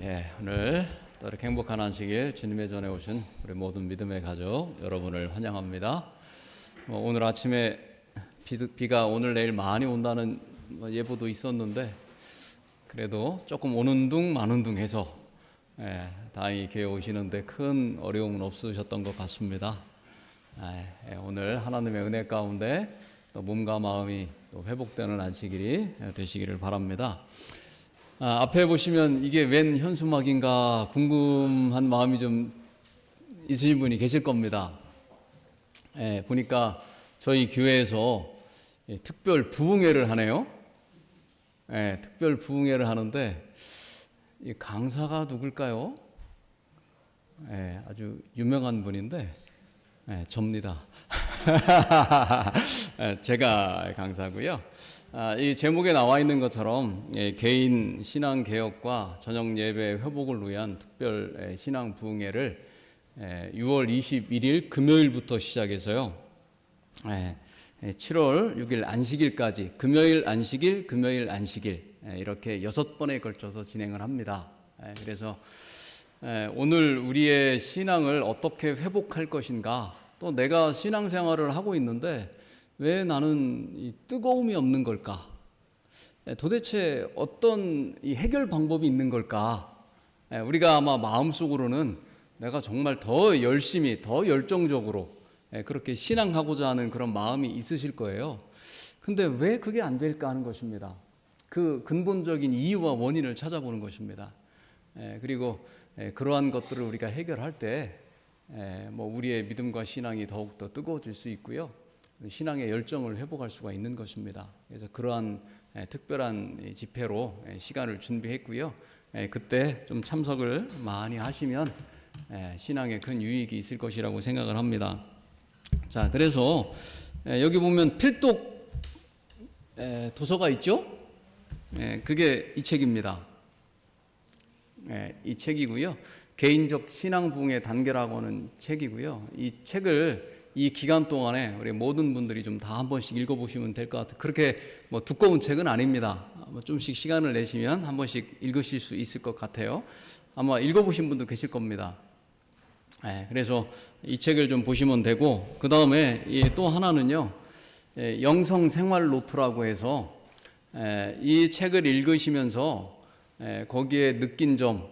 오늘 또 이렇게 행복한 안식일 주님의 전에 오신 우리 모든 믿음의 가족 여러분을 환영합니다. 오늘 아침에 비가 오늘 내일 많이 온다는 예보도 있었는데 그래도 조금 오는 둥 마는 둥 해서 다행히 교회 오시는데 큰 어려움은 없으셨던 것 같습니다. 오늘 하나님의 은혜 가운데 또 몸과 마음이 또 회복되는 안식일이 되시기를 바랍니다. 앞에 보시면 이게 웬 현수막인가 궁금한 마음이 좀 있으신 분이 계실 겁니다. 보니까 저희 교회에서 특별 부흥회를 하네요. 특별 부흥회를 하는데 이 강사가 누굴까요? 아주 유명한 분인데 접니다. 제가 강사고요. 이 제목에 나와 있는 것처럼 개인 신앙 개혁과 저녁 예배 회복을 위한 특별 신앙 부흥회를 6월 21일 금요일부터 시작해서요. 7월 6일 안식일까지 금요일 안식일, 금요일 안식일 이렇게 6번에 걸쳐서 진행을 합니다. 그래서 오늘 우리의 신앙을 어떻게 회복할 것인가, 또 내가 신앙생활을 하고 있는데 왜 나는 이 뜨거움이 없는 걸까? 도대체 어떤 이 해결 방법이 있는 걸까? 우리가 아마 마음속으로는 내가 정말 더 열심히, 더 열정적으로 그렇게 신앙하고자 하는 그런 마음이 있으실 거예요. 근데 왜 그게 안 될까 하는 것입니다. 그 근본적인 이유와 원인을 찾아보는 것입니다. 그리고 그러한 것들을 우리가 해결할 때 우리의 믿음과 신앙이 더욱더 뜨거워질 수 있고요. 신앙의 열정을 회복할 수가 있는 것입니다. 그래서 그러한 특별한 집회로 시간을 준비했고요. 그때 좀 참석을 많이 하시면 신앙에 큰 유익이 있을 것이라고 생각을 합니다. 자, 그래서 여기 보면 필독 도서가 있죠? 그게 이 책입니다. 이 책이고요. 개인적 신앙 부흥의 단계라고 하는 책이고요. 이 책을 이 기간 동안에 우리 모든 분들이 좀 다 한 번씩 읽어보시면 될 것 같아요. 그렇게 두꺼운 책은 아닙니다. 좀씩 시간을 내시면 한 번씩 읽으실 수 있을 것 같아요. 아마 읽어보신 분도 계실 겁니다. 그래서 이 책을 좀 보시면 되고, 그 다음에 또 하나는요, 영성 생활 노트라고 해서 이 책을 읽으시면서 거기에 느낀 점,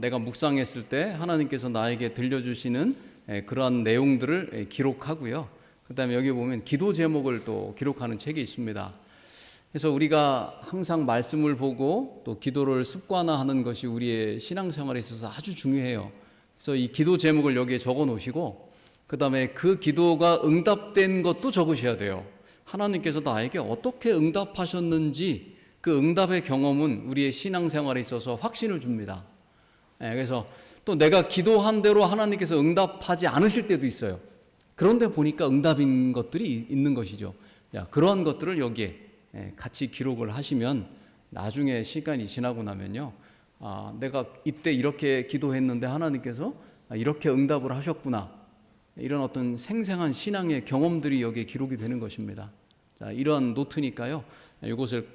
내가 묵상했을 때 하나님께서 나에게 들려주시는 그러한 내용들을 기록하고요. 그 다음에 여기 보면 기도 제목을 또 기록하는 책이 있습니다. 그래서 우리가 항상 말씀을 보고 또 기도를 습관화하는 것이 우리의 신앙생활에 있어서 아주 중요해요. 그래서 이 기도 제목을 여기에 적어 놓으시고, 그 다음에 그 기도가 응답된 것도 적으셔야 돼요. 하나님께서 나에게 어떻게 응답하셨는지 그 응답의 경험은 우리의 신앙생활에 있어서 확신을 줍니다. 그래서 또 내가 기도한 대로 하나님께서 응답하지 않으실 때도 있어요. 그런데 보니까 응답인 것들이 있는 것이죠. 그러한 것들을 여기에 같이 기록을 하시면 나중에 시간이 지나고 나면요, 내가 이때 이렇게 기도했는데 하나님께서 이렇게 응답을 하셨구나, 이런 어떤 생생한 신앙의 경험들이 여기에 기록이 되는 것입니다. 자, 이러한 노트니까요, 이것을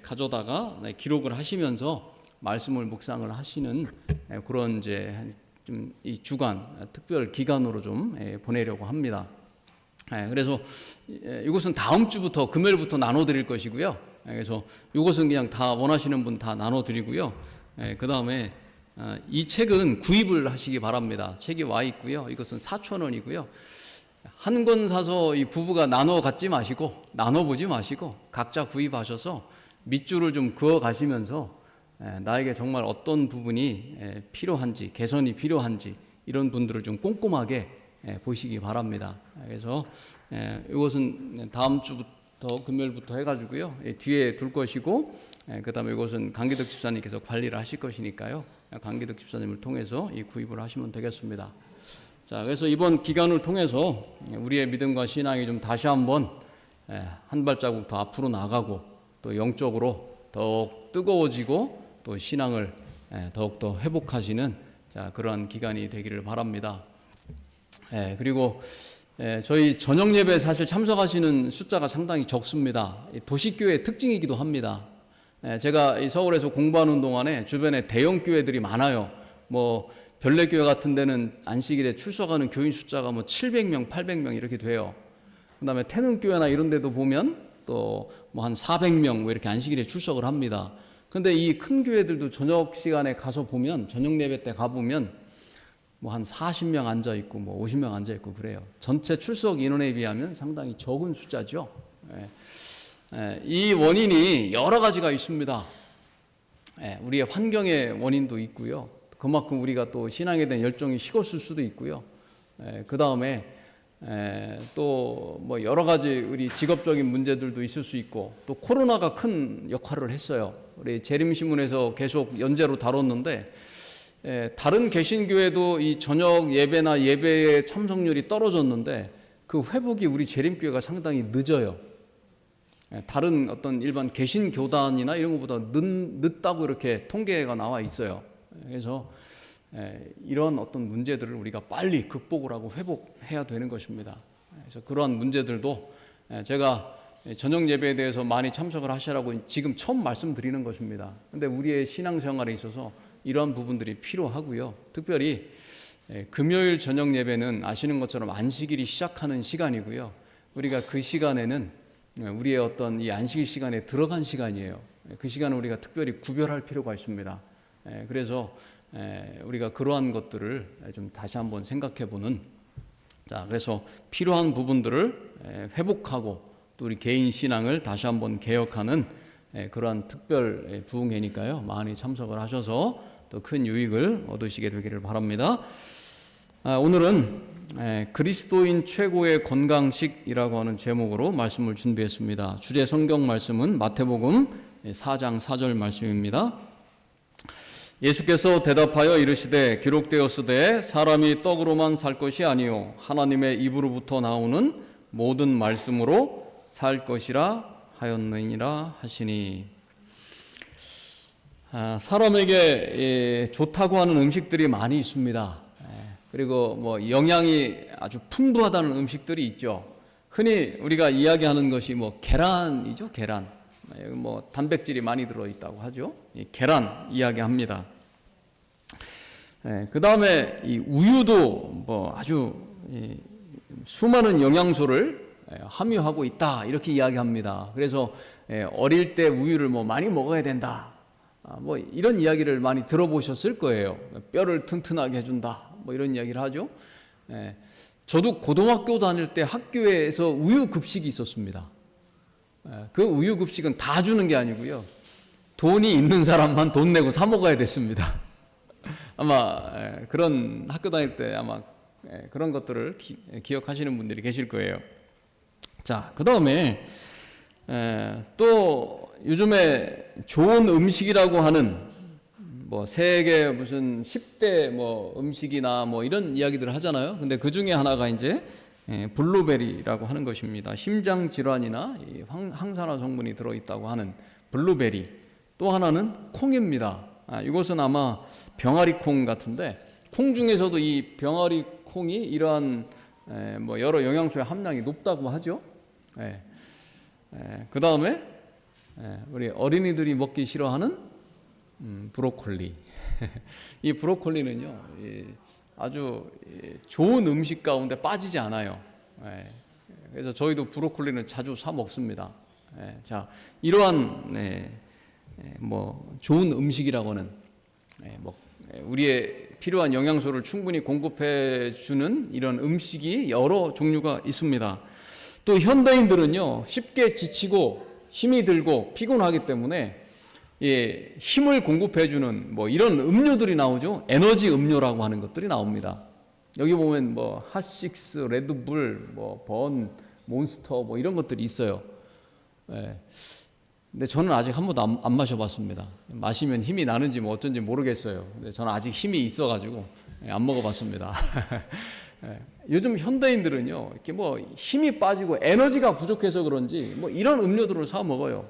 가져다가 기록을 하시면서 말씀을 묵상을 하시는 그런 이제 좀 이 주간 특별 기간으로 좀 보내려고 합니다. 그래서 이것은 다음 주부터 금요일부터 나눠 드릴 것이고요. 그래서 이것은 그냥 다 원하시는 분 다 나눠 드리고요. 그 다음에 이 책은 구입을 하시기 바랍니다. 책이 와 있고요. 이것은 4,000원이고요. 한 권 사서 이 부부가 나눠 갖지 마시고, 나눠 보지 마시고 각자 구입하셔서 밑줄을 좀 그어 가시면서 나에게 정말 어떤 부분이 필요한지, 개선이 필요한지 이런 분들을 좀 꼼꼼하게 보시기 바랍니다. 그래서 이것은 다음 주부터 금요일부터 해가지고요, 뒤에 둘 것이고, 그 다음에 이것은 강기덕 집사님께서 관리를 하실 것이니까요, 강기덕 집사님을 통해서 이 구입을 하시면 되겠습니다. 자, 그래서 이번 기간을 통해서 우리의 믿음과 신앙이 좀 다시 한번 한 발자국 더 앞으로 나가고, 또 영적으로 더욱 뜨거워지고 또 신앙을 더욱더 회복하시는 그러한 기간이 되기를 바랍니다. 그리고 저희 저녁 예배 사실 참석하시는 숫자가 상당히 적습니다. 도시교회 특징이기도 합니다. 제가 이 서울에서 공부하는 동안에 주변에 대형 교회들이 많아요. 뭐 별내교회 같은 데는 안식일에 출석하는 교인 숫자가 뭐 700명, 800명 이렇게 돼요. 그다음에 태능교회나 이런 데도 보면 또 뭐 한 400명 뭐 이렇게 안식일에 출석을 합니다. 근데 이 큰 교회들도 저녁 시간에 가서 보면, 저녁 예배 때 가보면 뭐 한 40명 앉아 있고 뭐 50명 앉아 있고 그래요. 전체 출석 인원에 비하면 상당히 적은 숫자죠. 이 원인이 여러 가지가 있습니다. 우리의 환경의 원인도 있고요. 그만큼 우리가 또 신앙에 대한 열정이 식었을 수도 있고요. 그 다음에 또 뭐 여러 가지 우리 직업적인 문제들도 있을 수 있고, 또 코로나가 큰 역할을 했어요. 우리 재림신문에서 계속 연재로 다뤘는데, 다른 개신교회도 이 저녁 예배나 예배의 참석률이 떨어졌는데 그 회복이 우리 재림교회가 상당히 늦어요. 다른 어떤 일반 개신교단이나 이런 것보다 늦다고 이렇게 통계가 나와 있어요. 그래서 이런 어떤 문제들을 우리가 빨리 극복을 하고 회복해야 되는 것입니다. 그래서 그러한 문제들도 제가 저녁 예배에 대해서 많이 참석을 하시라고 지금 처음 말씀드리는 것입니다. 그런데 우리의 신앙생활에 있어서 이러한 부분들이 필요하고요. 특별히 금요일 저녁 예배는 아시는 것처럼 안식일이 시작하는 시간이고요. 우리가 그 시간에는 우리의 어떤 이 안식일 시간에 들어간 시간이에요. 그 시간을 우리가 특별히 구별할 필요가 있습니다. 그래서 우리가 그러한 것들을 좀 다시 한번 생각해보는, 그래서 필요한 부분들을 회복하고 또 우리 개인 신앙을 다시 한번 개혁하는 그러한 특별 부흥회니까요. 많이 참석을 하셔서 또 큰 유익을 얻으시게 되기를 바랍니다. 오늘은 그리스도인 최고의 건강식이라고 하는 제목으로 말씀을 준비했습니다. 주제 성경 말씀은 마태복음 4장 4절 말씀입니다. 예수께서 대답하여 이르시되 기록되었으되 사람이 떡으로만 살 것이 아니요 하나님의 입으로부터 나오는 모든 말씀으로 살 것이라 하였느니라 하시니. 사람에게 좋다고 하는 음식들이 많이 있습니다. 그리고 뭐 영양이 아주 풍부하다는 음식들이 있죠. 흔히 우리가 이야기하는 것이 뭐 계란이죠. 계란. 뭐 단백질이 많이 들어 있다고 하죠. 계란 이야기합니다. 그 다음에 이 우유도 뭐 아주 수많은 영양소를 함유하고 있다 이렇게 이야기합니다. 그래서 어릴 때 우유를 뭐 많이 먹어야 된다. 뭐 이런 이야기를 많이 들어보셨을 거예요. 뼈를 튼튼하게 해준다. 뭐 이런 이야기를 하죠. 저도 고등학교 다닐 때 학교에서 우유 급식이 있었습니다. 그 우유 급식은 다 주는 게 아니고요. 돈이 있는 사람만 돈 내고 사 먹어야 됐습니다. 아마 그런 학교 다닐 때 아마 그런 것들을 기억하시는 분들이 계실 거예요. 자, 그 다음에 또 요즘에 좋은 음식이라고 하는 뭐 세계 무슨 10대 뭐 음식이나 뭐 이런 이야기들을 하잖아요. 근데 그 중에 하나가 이제 블루베리라고 하는 것입니다. 심장 질환이나 항산화 성분이 들어있다고 하는 블루베리. 또 하나는 콩입니다. 이것은 아마 병아리 콩 같은데, 콩 중에서도 이 병아리 콩이 이러한 뭐 여러 영양소의 함량이 높다고 하죠. 그 다음에 우리 어린이들이 먹기 싫어하는 브로콜리. 이 브로콜리는요 아주 좋은 음식 가운데 빠지지 않아요. 그래서 저희도 브로콜리는 자주 사 먹습니다. 자, 이러한 뭐 좋은 음식이라고는 뭐 우리의 필요한 영양소를 충분히 공급해 주는 이런 음식이 여러 종류가 있습니다. 또 현대인들은요 쉽게 지치고 힘이 들고 피곤하기 때문에 힘을 공급해 주는 뭐 이런 음료들이 나오죠. 에너지 음료라고 하는 것들이 나옵니다. 여기 보면 뭐 핫식스, 레드불, 뭐 번, 몬스터 뭐 이런 것들이 있어요. 근데 저는 아직 한 번도 안 마셔봤습니다. 마시면 힘이 나는지 뭐 어쩐지 모르겠어요. 근데 저는 아직 힘이 있어가지고 안 먹어봤습니다. 요즘 현대인들은요 이렇게 뭐 힘이 빠지고 에너지가 부족해서 그런지 뭐 이런 음료들을 사 먹어요.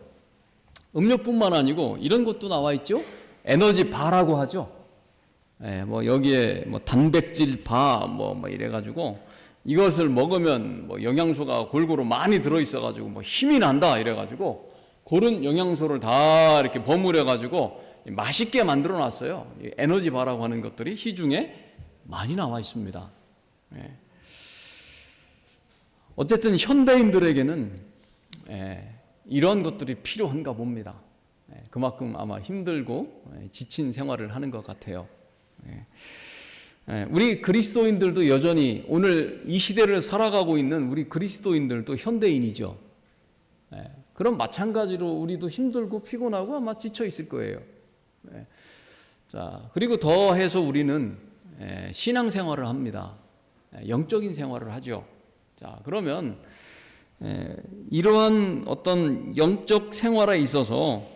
음료뿐만 아니고 이런 것도 나와 있죠. 에너지 바라고 하죠. 뭐 여기에 뭐 단백질 바 뭐 이래가지고 이것을 먹으면 뭐 영양소가 골고루 많이 들어 있어가지고 뭐 힘이 난다 이래가지고 고른 영양소를 다 이렇게 버무려 가지고 맛있게 만들어 놨어요. 에너지 바라고 하는 것들이 시중에 많이 나와 있습니다. 어쨌든 현대인들에게는 이런 것들이 필요한가 봅니다. 그만큼 아마 힘들고 지친 생활을 하는 것 같아요. 우리 그리스도인들도 여전히 오늘 이 시대를 살아가고 있는 우리 그리스도인들도 현대인이죠. 그럼 마찬가지로 우리도 힘들고 피곤하고 아마 지쳐 있을 거예요. 자, 그리고 더해서 우리는 신앙생활을 합니다. 영적인 생활을 하죠. 자, 그러면 이러한 어떤 영적 생활에 있어서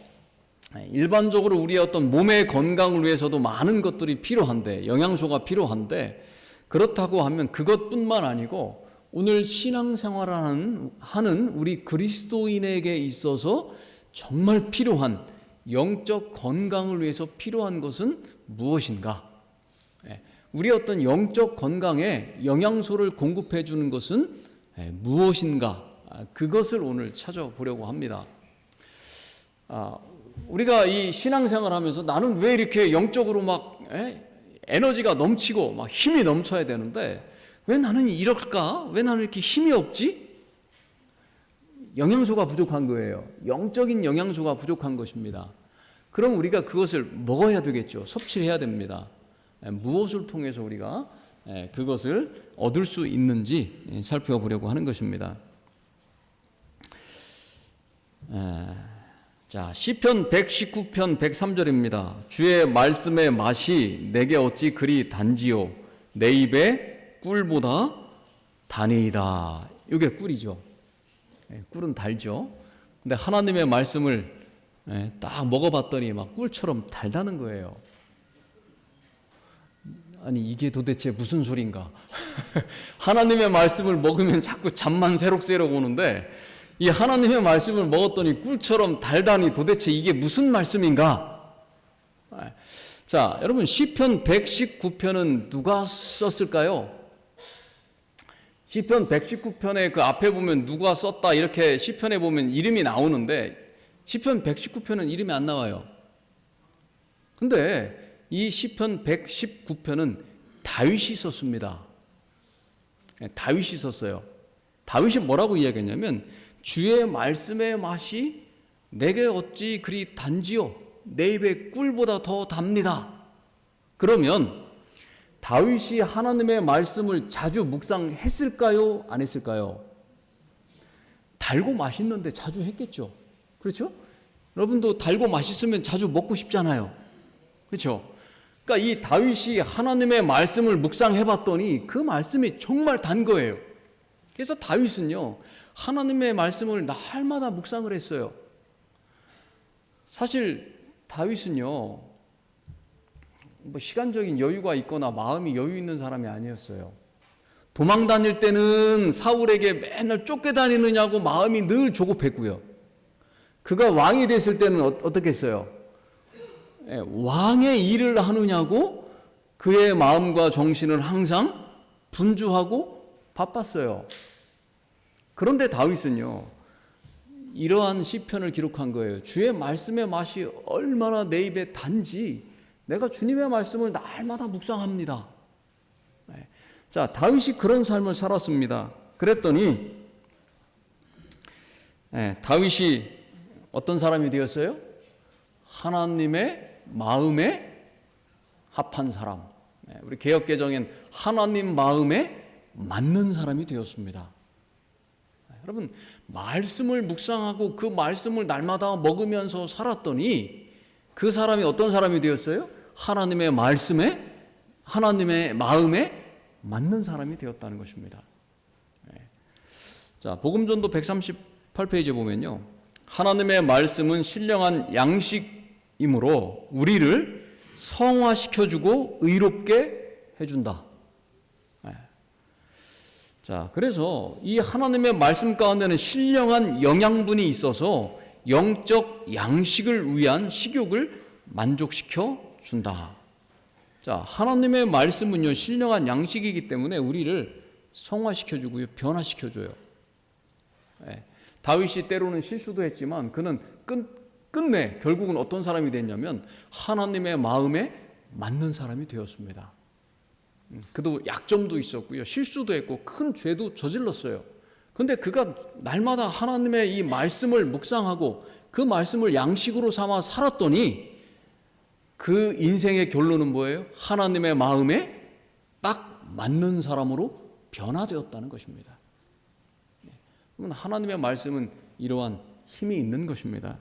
일반적으로 우리의 어떤 몸의 건강을 위해서도 많은 것들이 필요한데, 영양소가 필요한데, 그렇다고 하면 그것뿐만 아니고 오늘 신앙생활을 하는 우리 그리스도인에게 있어서 정말 필요한 영적 건강을 위해서 필요한 것은 무엇인가? 우리 어떤 영적 건강에 영양소를 공급해 주는 것은 무엇인가? 그것을 오늘 찾아보려고 합니다. 우리가 이 신앙생활 하면서 나는 왜 이렇게 영적으로 막 에너지가 넘치고 막 힘이 넘쳐야 되는데 왜 나는 이럴까? 왜 나는 이렇게 힘이 없지? 영양소가 부족한 거예요. 영적인 영양소가 부족한 것입니다. 그럼 우리가 그것을 먹어야 되겠죠. 섭취를 해야 됩니다. 무엇을 통해서 우리가 그것을 얻을 수 있는지 살펴보려고 하는 것입니다. 자, 시편 119편 103절입니다. 주의 말씀의 맛이 내게 어찌 그리 단지요 내 입에 꿀보다 다니이다. 이게 꿀이죠. 꿀은 달죠. 근데 하나님의 말씀을 딱 먹어봤더니 막 꿀처럼 달다는 거예요. 아니 이게 도대체 무슨 소린가? 하나님의 말씀을 먹으면 자꾸 잠만 새록새록 오는데 이 하나님의 말씀을 먹었더니 꿀처럼 달다니 도대체 이게 무슨 말씀인가? 자, 여러분 시편 119편은 누가 썼을까요? 시편 119편의 그 앞에 보면 누가 썼다 이렇게 시편에 보면 이름이 나오는데 시편 119편은 이름이 안 나와요. 근데 이 시편 119편은 다윗이 썼습니다. 다윗이 썼어요. 다윗이 뭐라고 이야기했냐면 주의 말씀의 맛이 내게 어찌 그리 단지요 내 입에 꿀보다 더 답니다. 그러면 다윗이 하나님의 말씀을 자주 묵상했을까요? 안 했을까요? 달고 맛있는데 자주 했겠죠. 그렇죠? 여러분도 달고 맛있으면 자주 먹고 싶잖아요. 그렇죠? 그러니까 이 다윗이 하나님의 말씀을 묵상해봤더니 그 말씀이 정말 단 거예요. 그래서 다윗은요 하나님의 말씀을 날마다 묵상을 했어요. 사실 다윗은요 뭐 시간적인 여유가 있거나 마음이 여유 있는 사람이 아니었어요. 도망 다닐 때는 사울에게 맨날 쫓겨다니느냐고 마음이 늘 조급했고요. 그가 왕이 됐을 때는 어떻게 했어요? 왕의 일을 하느냐고 그의 마음과 정신을 항상 분주하고 바빴어요. 그런데 다윗은요 이러한 시편을 기록한 거예요. 주의 말씀의 맛이 얼마나 내 입에 단지 내가 주님의 말씀을 날마다 묵상합니다. 자, 다윗이 그런 삶을 살았습니다. 그랬더니 다윗이 어떤 사람이 되었어요? 하나님의 마음에 합한 사람. 우리 개역개정엔 하나님 마음에 맞는 사람이 되었습니다. 여러분 말씀을 묵상하고 그 말씀을 날마다 먹으면서 살았더니 그 사람이 어떤 사람이 되었어요? 하나님의 말씀에 하나님의 마음에 맞는 사람이 되었다는 것입니다. 자, 복음전도 138페이지에 보면요 하나님의 말씀은 신령한 양식이므로 우리를 성화시켜주고 의롭게 해준다. 자, 그래서 이 하나님의 말씀 가운데는 신령한 영양분이 있어서 영적 양식을 위한 식욕을 만족시켜 준다. 자, 하나님의 말씀은요 신령한 양식이기 때문에 우리를 성화시켜 주고요 변화시켜 줘요. 다윗이 때로는 실수도 했지만 그는 끝내 결국은 어떤 사람이 됐냐면 하나님의 마음에 맞는 사람이 되었습니다. 그도 약점도 있었고요, 실수도 했고 큰 죄도 저질렀어요. 근데 그가 날마다 하나님의 이 말씀을 묵상하고 그 말씀을 양식으로 삼아 살았더니 그 인생의 결론은 뭐예요? 하나님의 마음에 딱 맞는 사람으로 변화되었다는 것입니다. 그러면 하나님의 말씀은 이러한 힘이 있는 것입니다.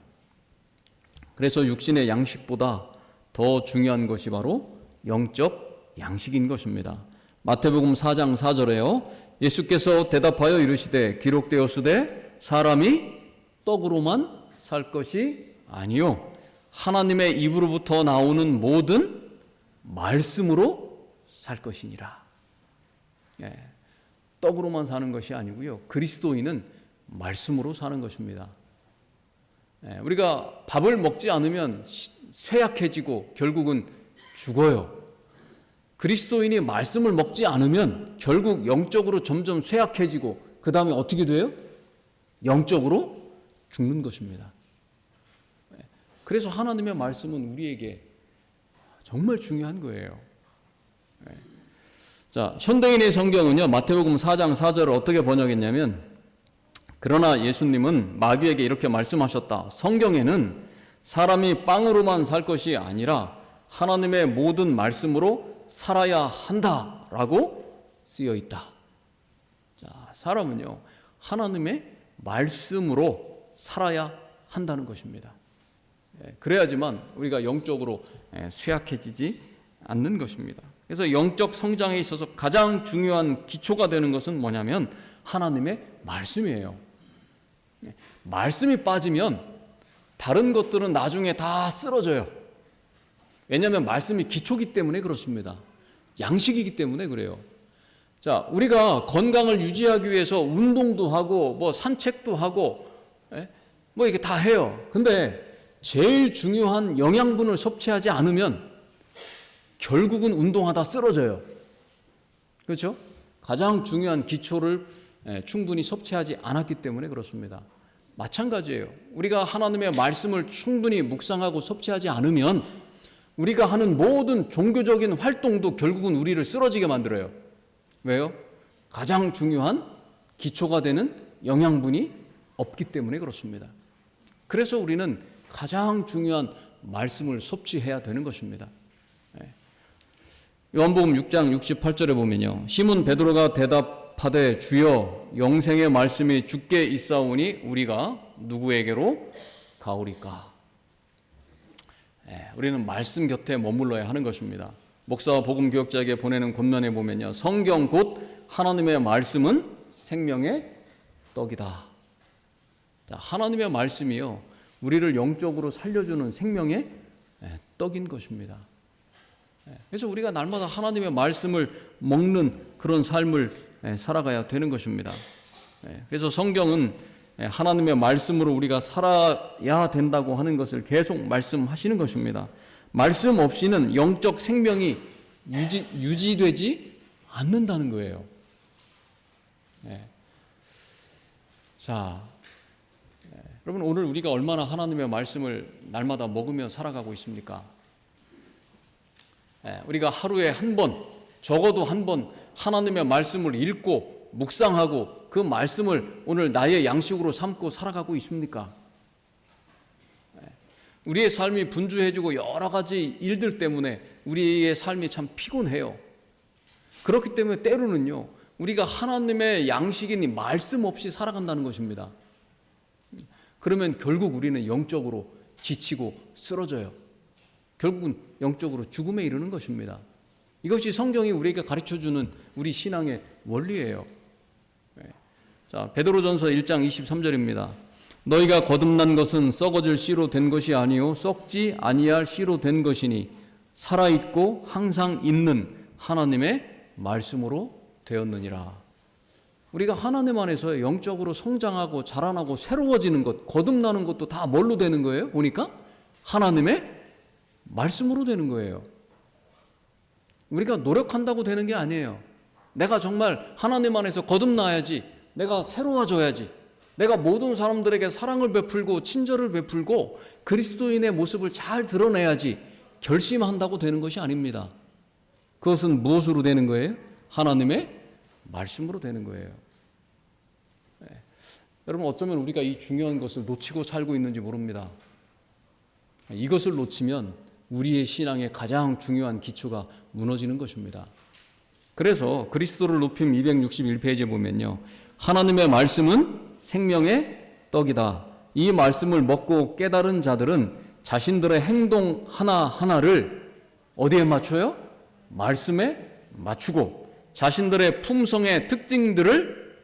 그래서 육신의 양식보다 더 중요한 것이 바로 영적 양식인 것입니다. 마태복음 4장 4절에요. 예수께서 대답하여 이르시되 기록되었으되 사람이 떡으로만 살 것이 아니요 하나님의 입으로부터 나오는 모든 말씀으로 살 것이니라. 떡으로만 사는 것이 아니고요, 그리스도인은 말씀으로 사는 것입니다. 우리가 밥을 먹지 않으면 쇠약해지고 결국은 죽어요. 그리스도인이 말씀을 먹지 않으면 결국 영적으로 점점 쇠약해지고 그 다음에 어떻게 돼요? 영적으로 죽는 것입니다. 그래서 하나님의 말씀은 우리에게 정말 중요한 거예요. 자, 현대인의 성경은요, 마태복음 4장 4절을 어떻게 번역했냐면, 그러나 예수님은 마귀에게 이렇게 말씀하셨다. 성경에는 사람이 빵으로만 살 것이 아니라 하나님의 모든 말씀으로 살아야 한다라고 쓰여 있다. 자, 사람은요, 하나님의 말씀으로 살아야 한다는 것입니다. 그래야지만 우리가 영적으로 쇠약해지지 않는 것입니다. 그래서 영적 성장에 있어서 가장 중요한 기초가 되는 것은 뭐냐면 하나님의 말씀이에요. 말씀이 빠지면 다른 것들은 나중에 다 쓰러져요. 왜냐하면 말씀이 기초이기 때문에 그렇습니다. 양식이기 때문에 그래요. 자, 우리가 건강을 유지하기 위해서 운동도 하고 뭐 산책도 하고 뭐 이렇게 다 해요. 근데 제일 중요한 영양분을 섭취하지 않으면 결국은 운동하다 쓰러져요. 그렇죠? 가장 중요한 기초를 충분히 섭취하지 않았기 때문에 그렇습니다. 마찬가지예요. 우리가 하나님의 말씀을 충분히 묵상하고 섭취하지 않으면 우리가 하는 모든 종교적인 활동도 결국은 우리를 쓰러지게 만들어요. 왜요? 가장 중요한 기초가 되는 영양분이 없기 때문에 그렇습니다. 그래서 우리는 가장 중요한 말씀을 섭취해야 되는 것입니다. 요한복음 6장 68절에 보면요, 시몬 베드로가 대답하되 주여 영생의 말씀이 주께 있사오니 우리가 누구에게로 가오리까? 우리는 말씀 곁에 머물러야 하는 것입니다. 목사와 복음 교역자에게 보내는 권면에 보면요, 성경 곧 하나님의 말씀은 생명의 떡이다. 자, 하나님의 말씀이요, 우리를 영적으로 살려주는 생명의 떡인 것입니다. 그래서 우리가 날마다 하나님의 말씀을 먹는 그런 삶을 살아가야 되는 것입니다. 그래서 성경은 하나님의 말씀으로 우리가 살아야 된다고 하는 것을 계속 말씀하시는 것입니다. 말씀 없이는 영적 생명이 유지되지 않는다는 거예요. 자, 여러분, 오늘 우리가 얼마나 하나님의 말씀을 날마다 먹으며 살아가고 있습니까? 우리가 하루에 한 번, 적어도 한 번 하나님의 말씀을 읽고 묵상하고 그 말씀을 오늘 나의 양식으로 삼고 살아가고 있습니까? 우리의 삶이 분주해지고 여러 가지 일들 때문에 우리의 삶이 참 피곤해요. 그렇기 때문에 때로는요, 우리가 하나님의 양식인 말씀 없이 살아간다는 것입니다. 그러면 결국 우리는 영적으로 지치고 쓰러져요. 결국은 영적으로 죽음에 이르는 것입니다. 이것이 성경이 우리에게 가르쳐주는 우리 신앙의 원리예요. 자, 베드로전서 1장 23절입니다. 너희가 거듭난 것은 썩어질 씨로 된 것이 아니요 썩지 아니할 씨로 된 것이니 살아있고 항상 있는 하나님의 말씀으로 되었느니라. 우리가 하나님 안에서 영적으로 성장하고 자라나고 새로워지는 것, 거듭나는 것도 다 뭘로 되는 거예요? 보니까 하나님의 말씀으로 되는 거예요. 우리가 노력한다고 되는 게 아니에요. 내가 정말 하나님 안에서 거듭나야지, 내가 새로워져야지, 내가 모든 사람들에게 사랑을 베풀고 친절을 베풀고 그리스도인의 모습을 잘 드러내야지 결심한다고 되는 것이 아닙니다. 그것은 무엇으로 되는 거예요? 하나님의 말씀으로 되는 거예요. 네. 여러분, 어쩌면 우리가 이 중요한 것을 놓치고 살고 있는지 모릅니다. 이것을 놓치면 우리의 신앙의 가장 중요한 기초가 무너지는 것입니다. 그래서 그리스도를 높임 261페이지에 보면요, 하나님의 말씀은 생명의 떡이다. 이 말씀을 먹고 깨달은 자들은 자신들의 행동 하나하나를 어디에 맞춰요? 말씀에 맞추고 자신들의 품성의 특징들을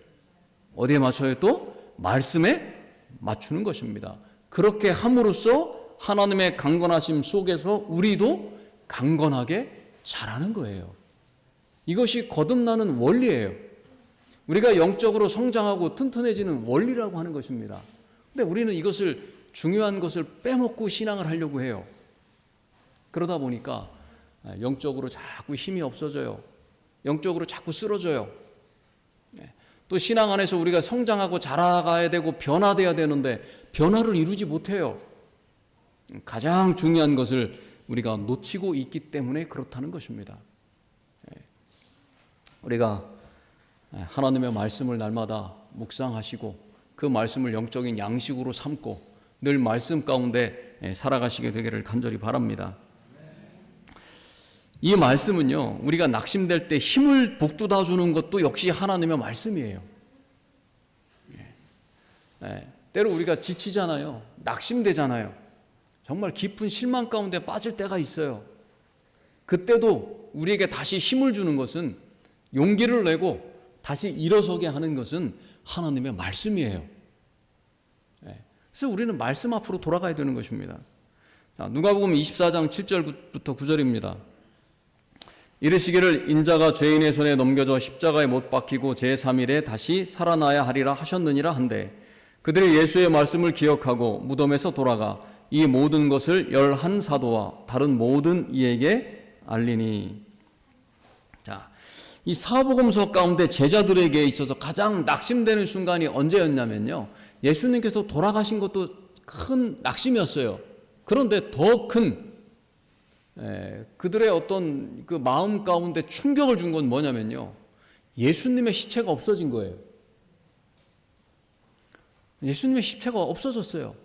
어디에 맞춰요? 또 말씀에 맞추는 것입니다. 그렇게 함으로써 하나님의 강건하심 속에서 우리도 강건하게 자라는 거예요. 이것이 거듭나는 원리예요. 우리가 영적으로 성장하고 튼튼해지는 원리라고 하는 것입니다. 근데 우리는 이것을 중요한 것을 빼먹고 신앙을 하려고 해요. 그러다 보니까 영적으로 자꾸 힘이 없어져요. 영적으로 자꾸 쓰러져요. 또 신앙 안에서 우리가 성장하고 자라가야 되고 변화돼야 되는데 변화를 이루지 못해요. 가장 중요한 것을 우리가 놓치고 있기 때문에 그렇다는 것입니다. 우리가 하나님의 말씀을 날마다 묵상하시고 그 말씀을 영적인 양식으로 삼고 늘 말씀 가운데 살아가시게 되기를 간절히 바랍니다. 이 말씀은요, 우리가 낙심될 때 힘을 북돋아 주는 것도 역시 하나님의 말씀이에요. 때로 우리가 지치잖아요. 낙심되잖아요. 정말 깊은 실망 가운데 빠질 때가 있어요. 그때도 우리에게 다시 힘을 주는 것은, 용기를 내고 다시 일어서게 하는 것은 하나님의 말씀이에요. 그래서 우리는 말씀 앞으로 돌아가야 되는 것입니다. 누가복음 24장 7절부터 9절입니다. 이르시기를 인자가 죄인의 손에 넘겨져 십자가에 못 박히고 제3일에 다시 살아나야 하리라 하셨느니라 한데 그들이 예수의 말씀을 기억하고 무덤에서 돌아가 이 모든 것을 11사도와 다른 모든 이에게 알리니. 자, 이 사복음서 가운데 제자들에게 있어서 가장 낙심되는 순간이 언제였냐면요, 예수님께서 돌아가신 것도 큰 낙심이었어요. 그런데 더 큰 그들의 어떤 그 마음 가운데 충격을 준 건 뭐냐면요, 예수님의 시체가 없어진 거예요. 예수님의 시체가 없어졌어요.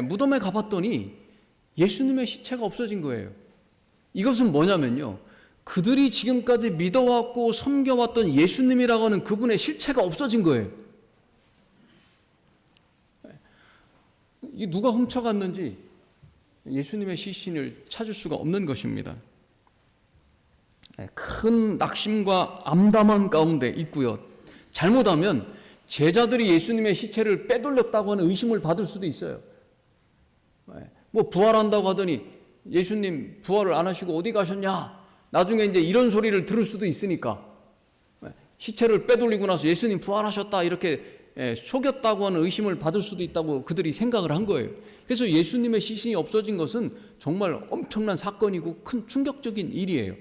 무덤에 가봤더니 예수님의 시체가 없어진 거예요. 이것은 뭐냐면요, 그들이 지금까지 믿어왔고 섬겨왔던 예수님이라고 하는 그분의 실체가 없어진 거예요. 이 누가 훔쳐갔는지 예수님의 시신을 찾을 수가 없는 것입니다. 큰 낙심과 암담한 가운데 있고요. 잘못하면 제자들이 예수님의 시체를 빼돌렸다고 하는 의심을 받을 수도 있어요. 뭐 부활한다고 하더니 예수님 부활을 안 하시고 어디 가셨냐? 나중에 이제 이런 소리를 들을 수도 있으니까 시체를 빼돌리고 나서 예수님 부활하셨다 이렇게 속였다고 하는 의심을 받을 수도 있다고 그들이 생각을 한 거예요. 그래서 예수님의 시신이 없어진 것은 정말 엄청난 사건이고 큰 충격적인 일이에요.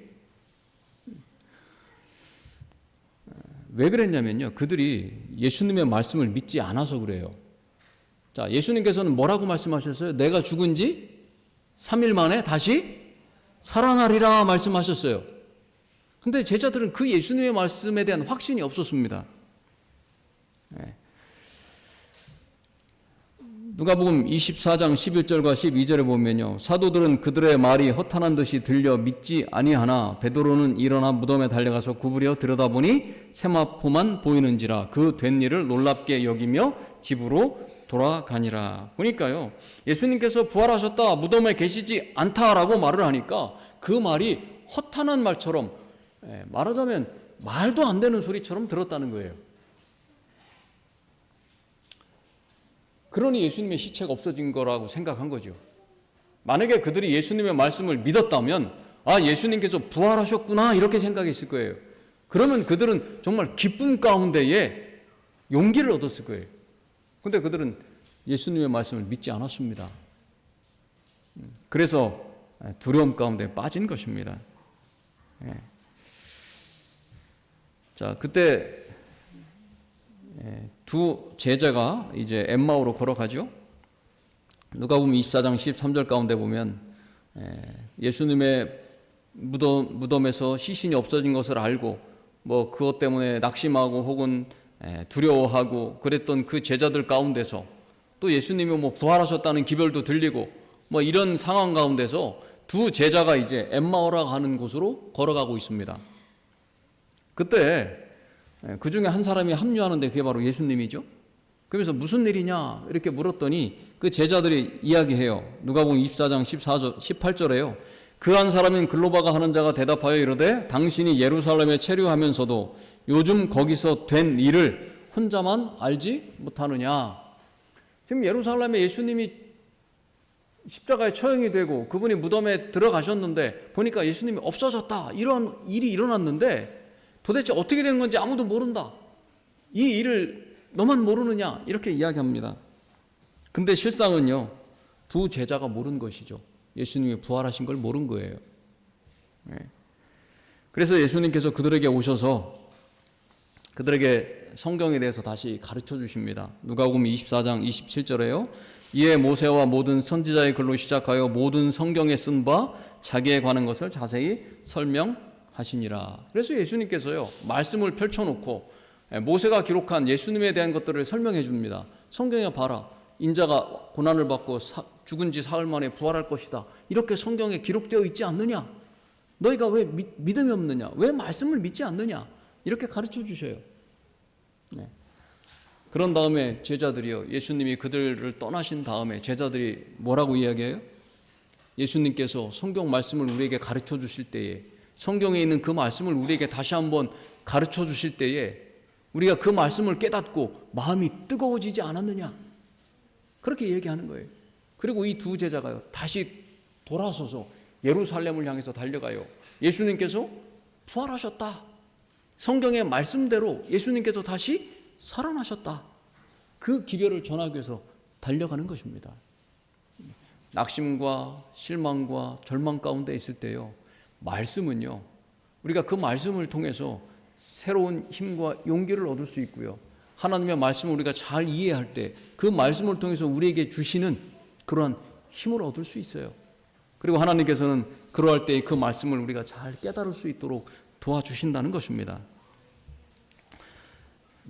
왜 그랬냐면요, 그들이 예수님의 말씀을 믿지 않아서 그래요. 자, 예수님께서는 뭐라고 말씀하셨어요? 내가 죽은 지 3일 만에 다시 살아나리라 말씀하셨어요. 근데 제자들은 그 예수님의 말씀에 대한 확신이 없었습니다. 누가복음 24장 11절과 12절에 보면요, 사도들은 그들의 말이 허탄한 듯이 들려 믿지 아니하나 베드로는 일어나 무덤에 달려가서 구부려 들여다보니 세마포만 보이는지라 그 된 일을 놀랍게 여기며 집으로 돌아가니라. 보니까요, 예수님께서 부활하셨다, 무덤에 계시지 않다라고 말을 하니까 그 말이 허탄한 말처럼, 말하자면 말도 안 되는 소리처럼 들었다는 거예요. 그러니 예수님의 시체가 없어진 거라고 생각한 거죠. 만약에 그들이 예수님의 말씀을 믿었다면 아, 예수님께서 부활하셨구나 이렇게 생각했을 거예요. 그러면 그들은 정말 기쁨 가운데에 용기를 얻었을 거예요. 그런데 그들은 예수님의 말씀을 믿지 않았습니다. 그래서 두려움 가운데 빠진 것입니다. 자, 그때 두 제자가 이제 엠마오로 걸어가죠. 누가복음 24장 13절 가운데 보면 예수님의 무덤에서 시신이 없어진 것을 알고 뭐 그것 때문에 낙심하고 혹은 두려워하고 그랬던 그 제자들 가운데서 또 예수님이 뭐 부활하셨다는 기별도 들리고 뭐 이런 상황 가운데서 두 제자가 이제 엠마오라 가는 곳으로 걸어가고 있습니다. 그때 그 중에 한 사람이 합류하는데 그게 바로 예수님이죠. 그래서 무슨 일이냐 이렇게 물었더니 그 제자들이 이야기해요. 누가복음 24장 18절에요. 그 한 사람인 글로바가 하는 자가 대답하여 이르되 당신이 예루살렘에 체류하면서도 요즘 거기서 된 일을 혼자만 알지 못하느냐. 지금 예루살렘에 예수님이 십자가에 처형이 되고 그분이 무덤에 들어가셨는데 보니까 예수님이 없어졌다. 이런 일이 일어났는데 도대체 어떻게 된 건지 아무도 모른다. 이 일을 너만 모르느냐 이렇게 이야기합니다. 근데 실상은요, 두 제자가 모른 것이죠. 예수님이 부활하신 걸 모른 거예요. 그래서 예수님께서 그들에게 오셔서 그들에게 성경에 대해서 다시 가르쳐 주십니다. 누가복음 24장 27절에요. 이에 모세와 모든 선지자의 글로 시작하여 모든 성경에 쓴 바 자기에 관한 것을 자세히 설명하시니라. 그래서 예수님께서요, 말씀을 펼쳐놓고 모세가 기록한 예수님에 대한 것들을 설명해 줍니다. 성경에 봐라. 인자가 고난을 받고 죽은 지 사흘 만에 부활할 것이다. 이렇게 성경에 기록되어 있지 않느냐? 너희가 왜 믿음이 없느냐? 왜 말씀을 믿지 않느냐? 이렇게 가르쳐 주셔요. 그런 다음에 제자들이요, 예수님이 그들을 떠나신 다음에 제자들이 뭐라고 이야기해요? 예수님께서 성경 말씀을 우리에게 가르쳐 주실 때에, 성경에 있는 그 말씀을 우리에게 다시 한번 가르쳐 주실 때에 우리가 그 말씀을 깨닫고 마음이 뜨거워지지 않았느냐? 그렇게 얘기하는 거예요. 그리고 이 두 제자가요, 다시 돌아서서 예루살렘을 향해서 달려가요. 예수님께서 부활하셨다. 성경의 말씀대로 예수님께서 다시 살아나셨다. 그 기별을 전하기 위해서 달려가는 것입니다. 낙심과 실망과 절망 가운데 있을 때요, 말씀은요, 우리가 그 말씀을 통해서 새로운 힘과 용기를 얻을 수 있고요, 하나님의 말씀을 우리가 잘 이해할 때 그 말씀을 통해서 우리에게 주시는 그러한 힘을 얻을 수 있어요. 그리고 하나님께서는 그러할 때 그 말씀을 우리가 잘 깨달을 수 있도록 도와주신다는 것입니다.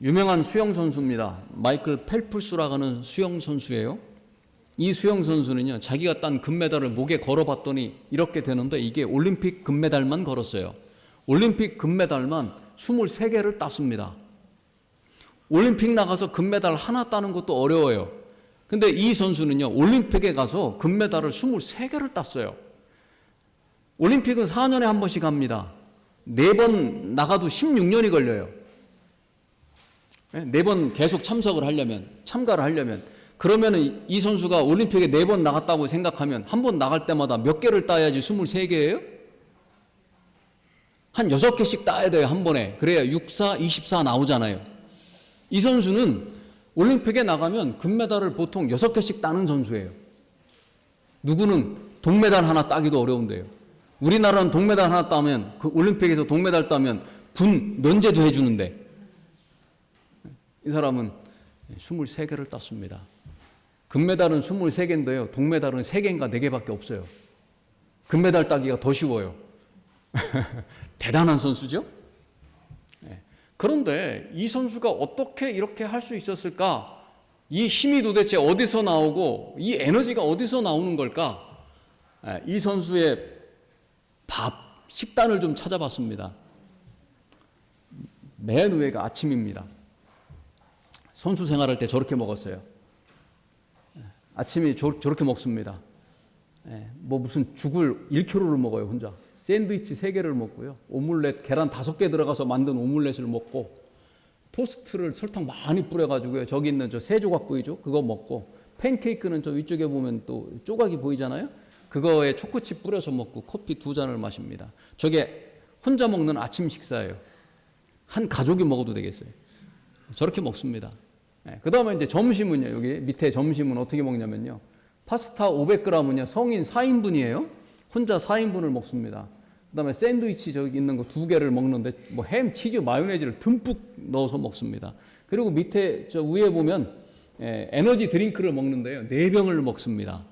유명한 수영선수입니다. 마이클 펠프스라고 하는 수영선수예요. 이 수영선수는요, 자기가 딴 금메달을 목에 걸어봤더니 이렇게 되는데 이게 올림픽 금메달만 걸었어요. 올림픽 금메달만 23개를 땄습니다. 올림픽 나가서 금메달 하나 따는 것도 어려워요. 근데 이 선수는요, 올림픽에 가서 금메달을 23개를 땄어요. 올림픽은 4년에 한 번씩 합니다. 4번 나가도 16년이 걸려요. 4번 계속 참가를 하려면 그러면은 이 선수가 올림픽에 4번 나갔다고 생각하면 한 번 나갈 때마다 몇 개를 따야지 23개예요? 한 6개씩 따야 돼요, 한 번에. 그래야 6, 4, 24 나오잖아요. 이 선수는 올림픽에 나가면 금메달을 보통 6개씩 따는 선수예요. 누구는 동메달 하나 따기도 어려운데요. 우리나라는 동메달 하나 따면, 그 올림픽에서 동메달 따면 군 면제도 해주는데, 이 사람은 23개를 땄습니다. 금메달은 23개인데요. 동메달은 3개인가 4개밖에 없어요. 금메달 따기가 더 쉬워요. 대단한 선수죠? 그런데 이 선수가 어떻게 이렇게 할 수 있었을까? 이 힘이 도대체 어디서 나오고 이 에너지가 어디서 나오는 걸까? 이 선수의 식단을 좀 찾아봤습니다. 맨 위가 아침입니다. 선수 생활할 때 저렇게 먹었어요. 아침에 저렇게 먹습니다. 뭐 무슨 죽을 1kg를 먹어요, 혼자. 샌드위치 3개를 먹고요. 오믈렛, 계란 5개 들어가서 만든 오믈렛을 먹고, 토스트를 설탕 많이 뿌려가지고요. 저기 있는 저 새조각구이죠. 그거 먹고, 팬케이크는 저 위쪽에 보면 또 조각이 보이잖아요. 그거에 초코칩 뿌려서 먹고 커피 2잔을 마십니다. 저게 혼자 먹는 아침 식사예요. 한 가족이 먹어도 되겠어요. 저렇게 먹습니다. 그 다음에 이제 점심은요. 여기 밑에 점심은 어떻게 먹냐면요. 파스타 500g은요. 성인 4인분이에요. 혼자 4인분을 먹습니다. 그 다음에 샌드위치 저기 있는 거 2개를 먹는데 뭐 햄, 치즈, 마요네즈를 듬뿍 넣어서 먹습니다. 그리고 밑에 저 위에 보면 에너지 드링크를 먹는데요. 4병을 먹습니다.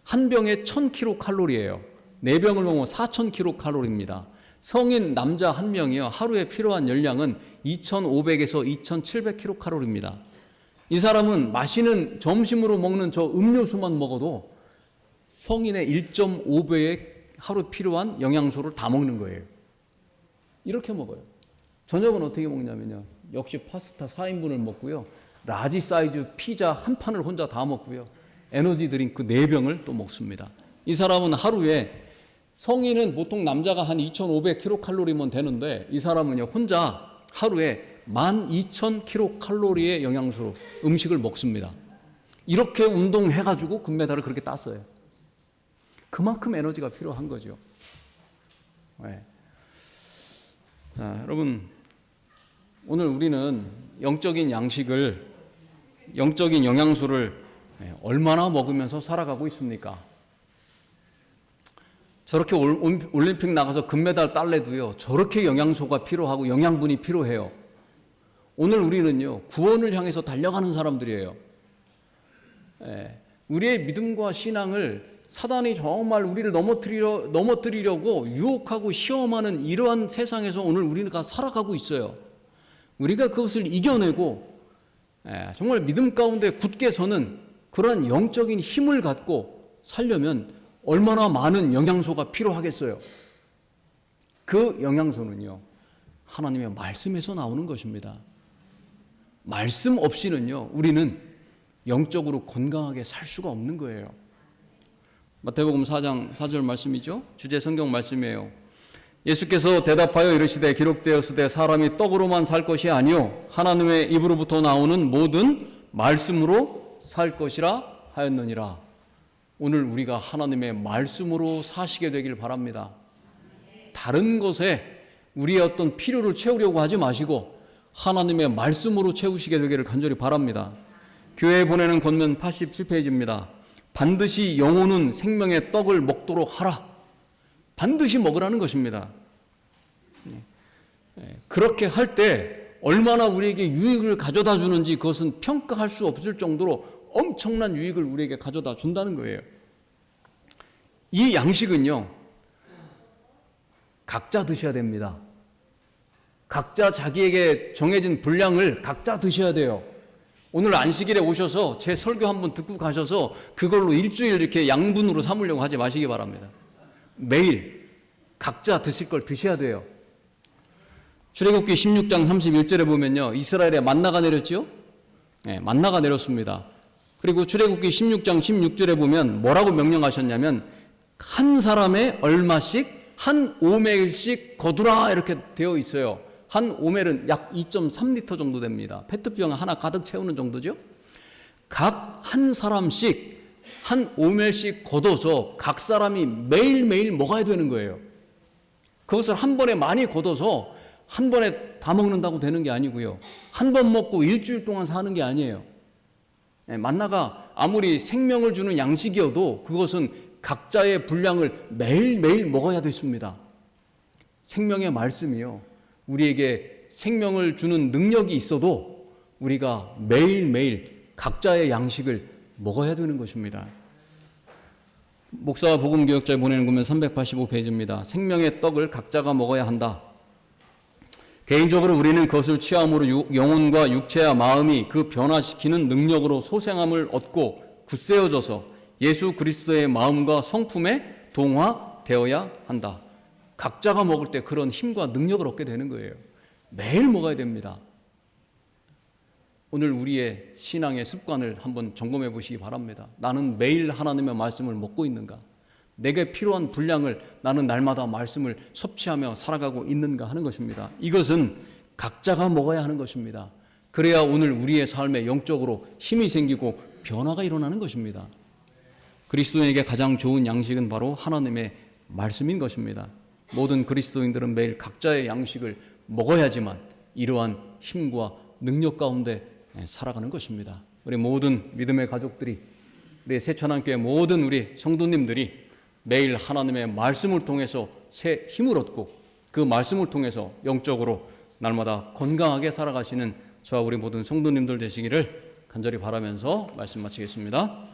한 병에 1000kcal예요. 4병을 먹으면 4000kcal입니다. 성인 남자 한 명이요. 하루에 필요한 열량은 2500에서 2700kcal입니다. 이 사람은 마시는 점심으로 먹는 저 음료수만 먹어도 성인의 1.5배의 하루 필요한 영양소를 다 먹는 거예요. 이렇게 먹어요. 저녁은 어떻게 먹냐면요. 역시 파스타 4인분을 먹고요. 라지 사이즈 피자 한 판을 혼자 다 먹고요. 에너지 드링크 4병을 또 먹습니다. 이 사람은 하루에 성인은 보통 남자가 한 2500kcal면 되는데 이 사람은요 혼자 하루에 12000kcal의 영양소로 음식을 먹습니다. 이렇게 운동해가지고 금메달을 그렇게 땄어요. 그만큼 에너지가 필요한 거죠. 네. 자, 여러분 오늘 우리는 영적인 양식을, 영적인 영양소를 얼마나 먹으면서 살아가고 있습니까? 저렇게 올림픽 나가서 금메달 딸래도요, 저렇게 영양소가 필요하고 영양분이 필요해요. 오늘 우리는요, 구원을 향해서 달려가는 사람들이에요. 우리의 믿음과 신앙을 사단이 정말 우리를 넘어뜨리려고 유혹하고 시험하는 이러한 세상에서 오늘 우리가 살아가고 있어요. 우리가 그것을 이겨내고 정말 믿음 가운데 굳게 서는 그러한 영적인 힘을 갖고 살려면 얼마나 많은 영양소가 필요하겠어요. 그 영양소는요, 하나님의 말씀에서 나오는 것입니다. 말씀 없이는요, 우리는 영적으로 건강하게 살 수가 없는 거예요. 마태복음 4장 4절 말씀이죠. 주제 성경 말씀이에요. 예수께서 대답하여 이르시되 기록되었으되 사람이 떡으로만 살 것이 아니요 하나님의 입으로부터 나오는 모든 말씀으로 살 것이라 하였느니라. 오늘 우리가 하나님의 말씀으로 사시게 되길 바랍니다. 다른 것에 우리의 어떤 필요를 채우려고 하지 마시고 하나님의 말씀으로 채우시게 되기를 간절히 바랍니다. 교회에 보내는 권면 87페이지입니다. 반드시 영혼은 생명의 떡을 먹도록 하라. 반드시 먹으라는 것입니다. 그렇게 할 때 얼마나 우리에게 유익을 가져다 주는지 그것은 평가할 수 없을 정도로 엄청난 유익을 우리에게 가져다 준다는 거예요. 이 양식은요, 각자 드셔야 됩니다. 각자 자기에게 정해진 분량을 각자 드셔야 돼요. 오늘 안식일에 오셔서 제 설교 한번 듣고 가셔서 그걸로 일주일 이렇게 양분으로 삼으려고 하지 마시기 바랍니다. 매일 각자 드실 걸 드셔야 돼요. 출애굽기 16장 31절에 보면요, 이스라엘에 만나가 내렸죠? 네, 만나가 내렸습니다. 그리고 출애굽기 16장 16절에 보면 뭐라고 명령하셨냐면 한 사람의 얼마씩 한 오멜씩 거두라 이렇게 되어 있어요. 한 오멜은 약 2.3리터 정도 됩니다. 페트병 하나 가득 채우는 정도죠. 각 한 사람씩 한 오멜씩 걷어서 각 사람이 매일매일 먹어야 되는 거예요. 그것을 한 번에 많이 걷어서 한 번에 다 먹는다고 되는 게 아니고요. 한 번 먹고 일주일 동안 사는 게 아니에요. 만나가 아무리 생명을 주는 양식이어도 그것은 각자의 분량을 매일매일 먹어야 됐습니다. 생명의 말씀이요, 우리에게 생명을 주는 능력이 있어도 우리가 매일매일 각자의 양식을 먹어야 되는 것입니다. 목사와 복음교역자에 보내는 거면 385페이지입니다. 생명의 떡을 각자가 먹어야 한다. 개인적으로 우리는 그것을 취함으로 영혼과 육체와 마음이 그 변화시키는 능력으로 소생함을 얻고 굳세어져서 예수 그리스도의 마음과 성품에 동화되어야 한다. 각자가 먹을 때 그런 힘과 능력을 얻게 되는 거예요. 매일 먹어야 됩니다. 오늘 우리의 신앙의 습관을 한번 점검해 보시기 바랍니다. 나는 매일 하나님의 말씀을 먹고 있는가? 내게 필요한 분량을 나는 날마다 말씀을 섭취하며 살아가고 있는가 하는 것입니다. 이것은 각자가 먹어야 하는 것입니다. 그래야 오늘 우리의 삶에 영적으로 힘이 생기고 변화가 일어나는 것입니다. 그리스도인에게 가장 좋은 양식은 바로 하나님의 말씀인 것입니다. 모든 그리스도인들은 매일 각자의 양식을 먹어야지만 이러한 힘과 능력 가운데 살아가는 것입니다. 우리 모든 믿음의 가족들이, 우리 새천안교회 모든 우리 성도님들이 매일 하나님의 말씀을 통해서 새 힘을 얻고 그 말씀을 통해서 영적으로 날마다 건강하게 살아가시는 저와 우리 모든 성도님들 되시기를 간절히 바라면서 말씀 마치겠습니다.